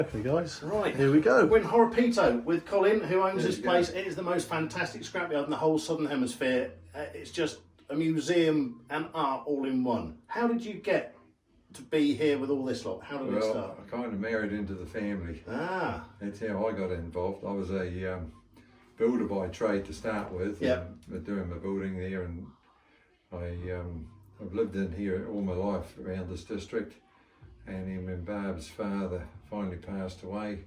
Okay, guys. Right, here we go. We're in Horopito with Colin, who owns this place. It is the most fantastic scrapyard in the whole Southern Hemisphere. It's just a museum and art all in one. How did you get to be here with all this lot? How did it start? I kind of married into the family. Ah. That's how I got involved. I was a builder by trade to start with. Yep. Doing my building there, and I've lived in here all my life around this district. And then when Barb's father finally passed away,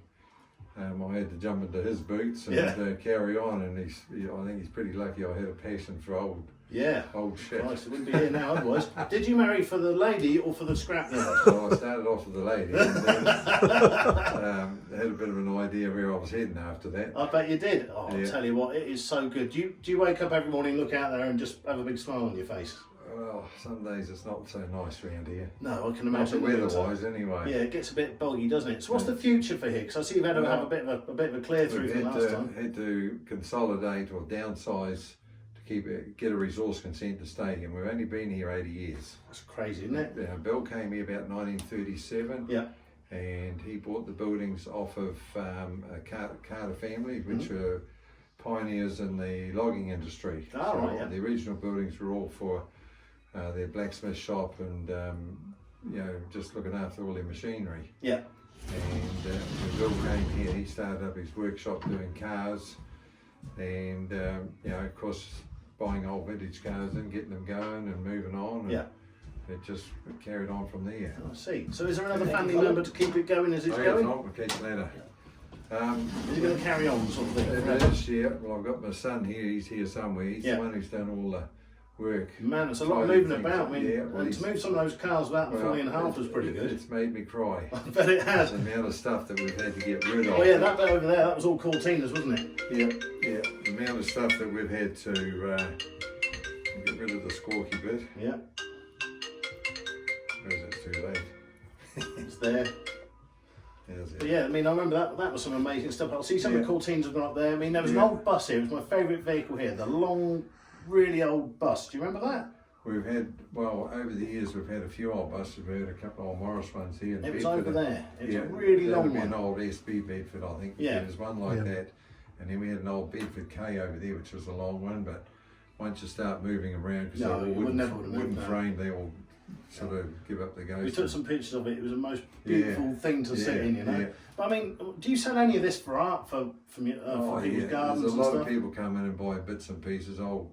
I had to jump into his boots and carry on. And I think he's pretty lucky I had a passion for old shit. Christ, I wouldn't be here now otherwise. Did you marry for the lady or for the scrapyard? Well, I started off with the lady, and then I had a bit of an idea where I was heading after that. I bet you did. Oh, I'll tell you what, it is so good. Do you wake up every morning, look out there and just have a big smile on your face? Well, some days it's not so nice around here. No, I can imagine. Not the weather-wise, anyway. Yeah, it gets a bit boggy, doesn't it? So what's the future for here? Because I see you've had to have a bit of a clear through from last time. Had to consolidate or downsize to get a resource consent to stay here. We've only been here 80 years. That's crazy, isn't it? Bill came here about 1937. Yeah. And he bought the buildings off of a Carter family, which are pioneers in the logging industry. The original buildings were all for their blacksmith shop and just looking after all their machinery. Yeah. And when Bill came here, he started up his workshop doing cars, and of course buying old vintage cars and getting them going and moving on. And it just carried on from there. I see. So is there another family member to keep it going as it's going? We'll catch you later. Is it going to carry on sort of thing? It is, yeah. Well, I've got my son here. He's here somewhere. He's the one who's done all the work. Man, it's a lot of moving about. I mean, and to move some of those cars without them falling in half was pretty good. It's made me cry. I bet it has. The amount of stuff that we've had to get rid of. Oh yeah, that bit over there, that was all Cortinas, wasn't it? Yeah. The amount of stuff that we've had to get rid of the squawky bit. Yeah. Or is it too late? It's there. But yeah, I mean, I remember that was some amazing stuff. I see some of the Cortinas have gone up there. I mean, there was an old bus here. It was my favourite vehicle here. The long, really old bus. Do you remember that? We've had, over the years, we've had a few old buses. We've had a couple of old Morris ones here. It was over there. It was a really long one. An old SB Bedford, I think. Yeah. There's one like that. And then we had an old Bedford K over there, which was a long one. But once you start moving around, because they're all wooden frame, they all sort of give up the ghost. We took some pictures of it. It was the most beautiful thing to sit in, you know. But I mean, do you sell any of this for art for people's gardens? There's a lot of people come in and buy bits and pieces, old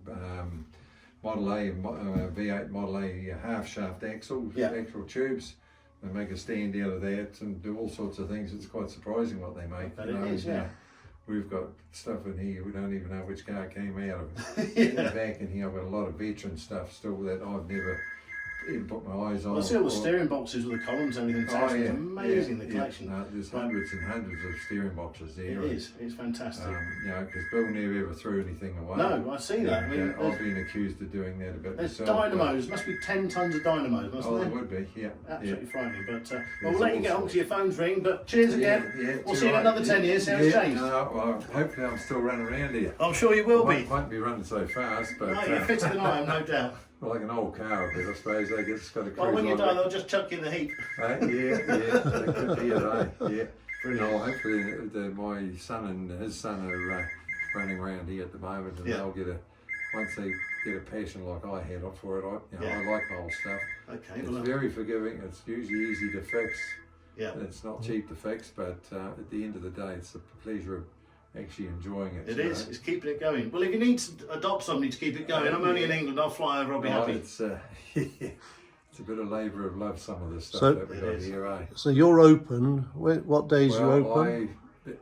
Model A, V8 Model A half shaft axle tubes. They make a stand out of that and do all sorts of things. It's quite surprising what they make. But it is, We've got stuff in here, we don't even know which car came out of it. In the back in here, I've got a lot of veteran stuff still that I've never even put my eyes on. I see all the steering boxes with the columns and everything. It's amazing, the collection. No, there's hundreds and hundreds of steering boxes there. It is, it's fantastic. Because Bill never ever threw anything away. No, I see that. I mean, I've been accused of doing that a bit there's myself. Dynamos, must be 10 tonnes of dynamos, mustn't there? There would be, yeah. Absolutely frightening, but we'll let you get on to your phone's ring, but cheers again. We'll see you in another 10 years, see how it's changed. Hopefully I'm still running around here. I'm sure you will be. Won't be running so fast, but... No, you're fitter than I am, no doubt. Like an old car a bit, I suppose. It's got a cruise. Well, when you die, they'll just chuck you in the heap. That could be it, No, hopefully my son and his son are running around here at the moment, and they'll get once they get a passion like I had for it. I like my old stuff. Okay. It's very forgiving. It's usually easy to fix. Yeah. It's not cheap to fix, but at the end of the day, it's the pleasure of actually enjoying it. It is. It's keeping it going. Well, if you need to adopt somebody to keep it going, I'm only in England. I'll fly over. I'll be happy. It's a bit of labour of love. Some of the stuff that we got here. So you're open. What days you open?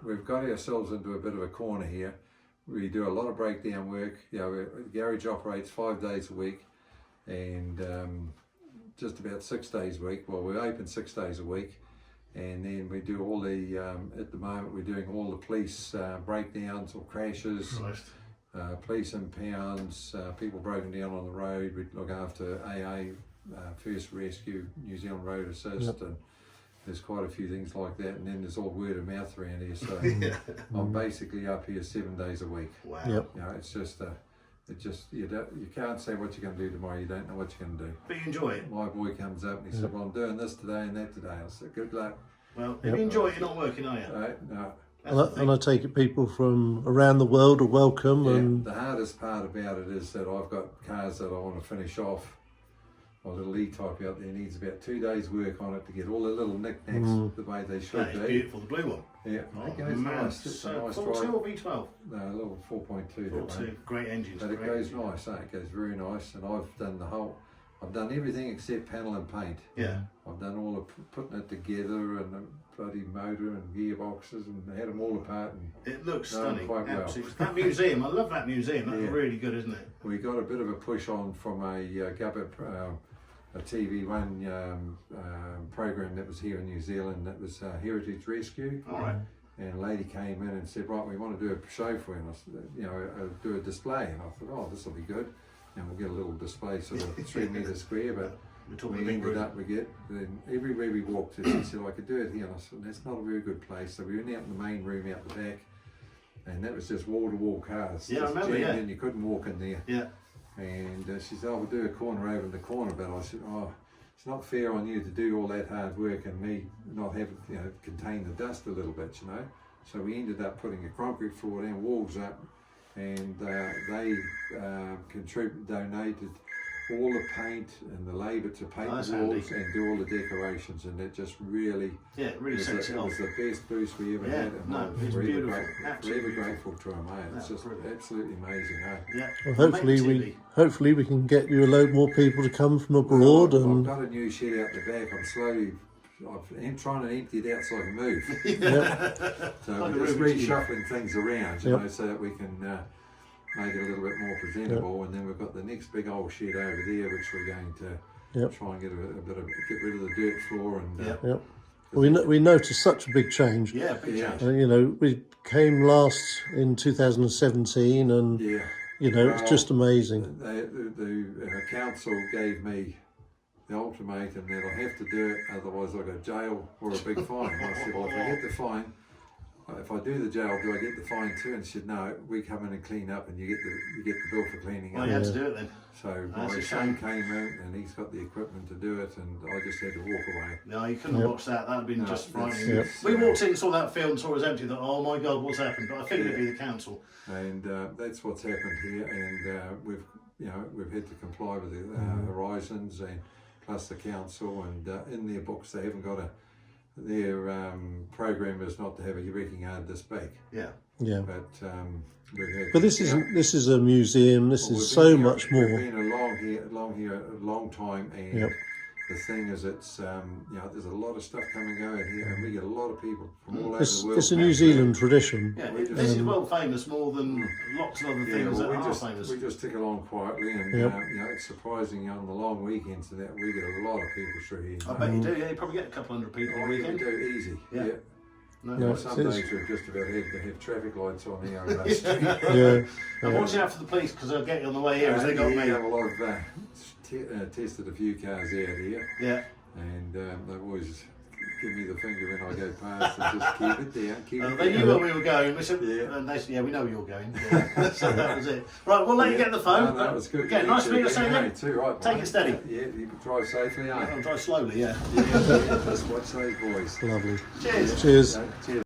We've got ourselves into a bit of a corner here. We do a lot of breakdown work. The garage operates 5 days a week, and just about 6 days a week. Well, we're open 6 days a week. And then we do all the, at the moment we're doing all the police breakdowns or crashes, police impounds, people broken down on the road. We look after AA, First Rescue, New Zealand Road Assist, and there's quite a few things like that. And then there's all word of mouth around here. So I'm basically up here 7 days a week. Wow. It's just you can't say what you're going to do tomorrow. You don't know what you're going to do. But you enjoy it. My boy comes up and he said, "Well, I'm doing this today and that today." I said, "Good luck." Well, if you enjoy it, you're not working, are you? No. And I take it people from around the world are welcome. Yeah, And the hardest part about it is that I've got cars that I want to finish off. My little E-Type out there needs about 2 days work on it to get all the little knickknacks the way they should That is be. beautiful, the blue one. Yeah, Oh, it goes man. nice. It's a So nice 4.2 drive. or V12? No, a little 4.2. that one. 4.2, great engines. But it great goes engine. nice, it goes very nice. And I've done everything except panel and paint. Yeah. I've done all the putting it together and the bloody motor and gearboxes and had them all apart. And It looks done stunning. quite well. Absolutely. That museum, I love that museum. That's Yeah. really good, isn't it? we got a bit of a push on from a a TV1 program that was here in New Zealand. That was Heritage Rescue. All right. And a lady came in and said, right, we want to do a show for you, and I said, do a display. And I thought, oh, this will be good. And we'll get a little display, sort of 3 metres square, but We're talking we big ended room. up, then everywhere we walked to, she said, I could do it here. And I said, that's not a very good place. So we went out in the main room out the back, and that was just wall-to-wall cars. Yeah, I just remember, jammed yeah. in, you couldn't walk in there. Yeah. And she said, oh, we'll do a corner over in the corner, but I said, oh, it's not fair on you to do all that hard work and me not have, contain the dust a little bit, So we ended up putting a concrete floor down, walls up, and they donated all the paint and the labour to paint That's the walls handy. and do all the decorations, and it just really, Yeah, it really sets it it off. was the best boost we ever Yeah, had, and no, I'm it's forever beautiful. grateful, Absolutely forever grateful to them, It's That's just brilliant. absolutely amazing, Yeah. well, Mate, hopefully we can get you a load more people to come from abroad. I've And got a new shed out the back. I'm trying to empty it out so I can move. So Like we're a just Rubik's Cube. reshuffling things around, so that we can make it a little bit more presentable. And then we've got the next big old shed over there, which we're going to try and get get rid of the dirt floor and. Yep. We noticed such a big change. Yeah, big Yeah. change. We came last in 2017, and Yeah. it's just amazing. The council gave me the ultimatum that I have to do it, otherwise I go jail or a big fine. And I said, well, if I get the fine, if I do the jail, do I get the fine too? And she said, no, we come in and clean up, and you get the bill for cleaning Well, up. you had to do it then. So That's my a son shame. came in, and he's got the equipment to do it, and I just had to walk away. No, you couldn't have watched that. That'd have been No, just that's- frightening. Yep. We walked in, saw that field, saw it was empty. Thought, oh my God, what's happened? But I figured it'd be the council. And that's what's happened here, and we've had to comply with the horizons and plus the council, and in their books they haven't got their program is not to have a wrecking yard this big. Yeah. Yeah. But we've had. But this is a museum. This Well, is we've so been here- much more. We've been along here a long time, and Yep. the thing is, it's there's a lot of stuff coming and going here, and we get a lot of people from all over It's the world. a New Zealand tradition. Yeah, We just- this is well famous more than lots of other Yeah, things well, that are famous. we just tick along quietly, and Yep. it's surprising on the long weekends that we get a lot of people through here. I bet you do. Yeah, you probably get a couple hundred people a Oh, yeah, we weekend. do easy. Yeah. Yeah. No, No, Some it's- days we've just about had to have traffic lights on here. Yeah. I'm watching out for the police because they'll get you on the way here. As they got me. Well, I've tested a few cars out here, Yeah. and they always give me the finger when I go past and just keep it down, keep it They down. knew where we were going. We said, Yeah. and they said, yeah, we know where you're going. Yeah. So that was it. Right, we'll let you get the phone. No, it was good. Yeah, nice to meet you. Say again, again. too, right, Take mate. it steady. Yeah, you can drive safely, I'll eh? drive slowly, yeah. Yeah, just watch those boys. Lovely. Cheers. Cheers. Cheers.